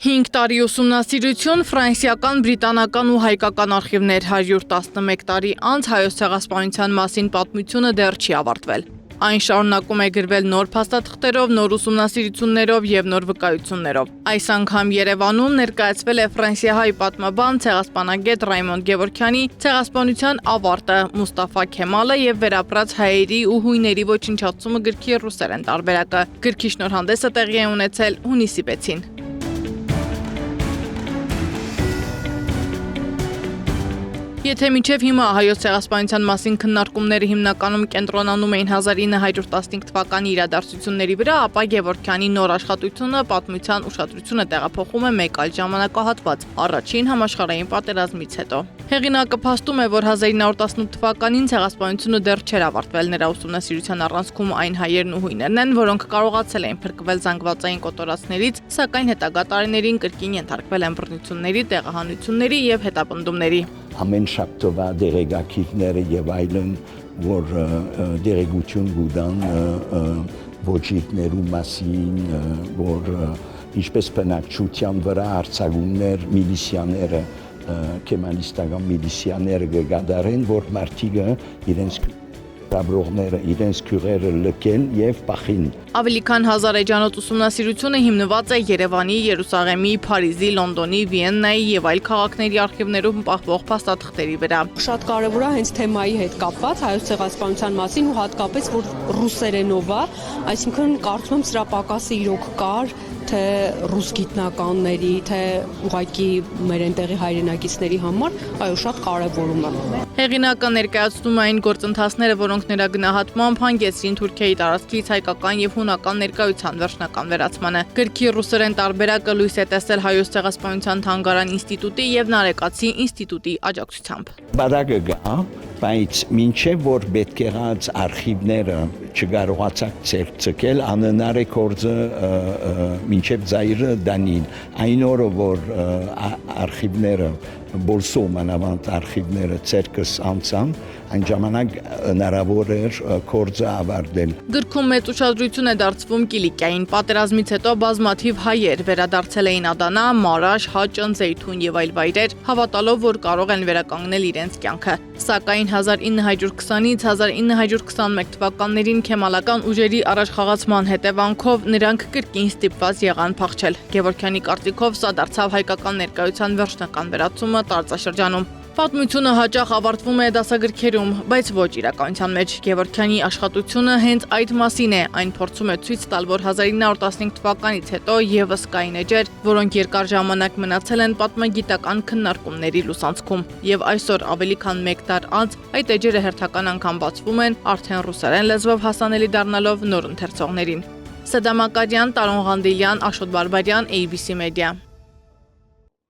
5 տարի ուսումնասիրություն, ֆրանսիական, բրիտանական ու հայկական արխիվներ 111 տարի անց հայոց ցեղասպանության մասին պատմությունը դեռ չի ավարտվել։ Այն շարունակում է գրվել նոր փաստաթղթերով, նոր ուսումնասիրություններով եւ նոր վկայություններով։ Այս անգամ Երևանում ներկայացվել է ֆրանսիահայ պատմաբան, ցեղասպանագետ Ռայմոնդ Գևորգյանի «Ցեղասպանության ավարտը. Մուստաֆա Քեմալը եւ վերապրած հայերի ու հույների ոչնչացումը» գրքի ռուսերեն տարբերակը։ Գրքի շնորհանդեսը տեղի է ունեցել հունիսի 6-ին։ Եթե մինչև հիմա հայոց ցեղասպանության մասին քննարկումները հիմնականում կենտրոնանում էին 1915 թվականի իրադարձությունների վրա, ապա Գևորգյանի նոր աշխատությունը պատմության ուշադրությունը տեղափոխում է մեկ այլ ժամանակահատված՝ առաջին համաշխարհային պատերազմից հետո։ Հեղինակը փաստում է, որ 1918 թվականին ցեղասպանությունը դեռ չէր ավարտվել, նրա ուսումնասիրության առանցքում այն հայերն ու հույներն են, որոնք կարողացել էին փրկվել զանգվածային կոտորածներից, սակայն հետագա տարիներին կրկին ենթարկվել են բռնությունների, տեղահանությունների եւ հետապնդումների։ Ամեն շաբթվա դերեկակիրները եւ այլն, որ դերեկություն գուտան ոչիկներու մասին, որ ինչպես բնակչության վրա արձակումներ միլիսիաները, կեմալիստական միլիսիաները կգադարեն, որ մարդիկը իրենց ռաբրողները իրենց քյուրերը լքեն եւ պախին։ Ավելի քան 1000 էջանոց ուսումնասիրությունը հիմնված է Երևանի, Երուսաղեմի, Փարիզի, Լոնդոնի, Վիեննայի եւ այլ քաղաքների արխիվներում պահվող փաստաթղթերի վրա։ Շատ կարևոր է հենց թեմայի հետ կապված հայոց ցեղասպանության մասին ու հատկապես որ ռուսերենով է, այսինքն կարծում եմ սրա պակասը իրոք կար, թե ռուս գիտնականների, թե ուղղակի մեր այնտեղի հայրենակիցների համար, այո, շատ կարևորում է։ Հեղինակը ներկայացնում է այն գործընթացները, որոնք նրա գնահատմամբ հանգեցրին Թուրքիայի տարածքից հայկական եւ հունական ներկայության վերջնական վերացմանը։ Գրքի ռուսերեն տարբերակը լույս է տեսել հայոց ցեղասպանության թանգարան ինստիտուտի եւ Նարեկացի ինստիտուտի աջակցությամբ։ Բարակը գա, բայց մինչև որ պետք եղած արխիվները չկարողացած ցերծել, անհնար է կորձը մինչև ծայրը դանին։ Այն օրը, որ արխիվները բոլսո մանավանդ արխիվները ցերկս անցան, այն ժամանակ հնարավոր էր կորձը ավարտել։ Գրքում մեծ ուշադրություն է դարձվում Կիլիկիային։ Պատերազմից հետո բազմաթիվ հայեր վերադարձել էին Ադանա, Մարաշ, Հաճն, Զեյթուն եւ այլ վայրեր, հավատալով, որ կարող են վերականգնել իրենց կյանքը։ Սակայն 1920-ից 1921 թվականներին քեմալական ուժերի առաջխաղացման հետևանքով նրանք կրկին ստիպված եղան փախչել։ Գևորգյանի կարծիքով սա դարձավ հայկական ներկայության վերջնական վերացումը տարածաշրջանում։ Պատմությունը հաճախ ավարտվում է դասագրքերում, բայց ոչ իրականության մեջ։ Գևորգյանի աշխատությունը հենց այդ մասին է, այն փորձում է ցույց տալ, որ 1915 թվականից հետո եւս կային էջեր, որոնք երկար ժամանակ մնացել են պատմագիտական քննարկումների լուսանցքում։ Եվ այսօր ավելի քան 1 դար անց այդ էջերը հերթական անգամ բացվում են, արդեն ռուսերեն լեզվով հասանելի դառնալով նոր ընթերցողներին։ Սեդա Մակարյան, Տարոն Ղանդիլյան, Աշոտ Բարբարյան, ABC Media։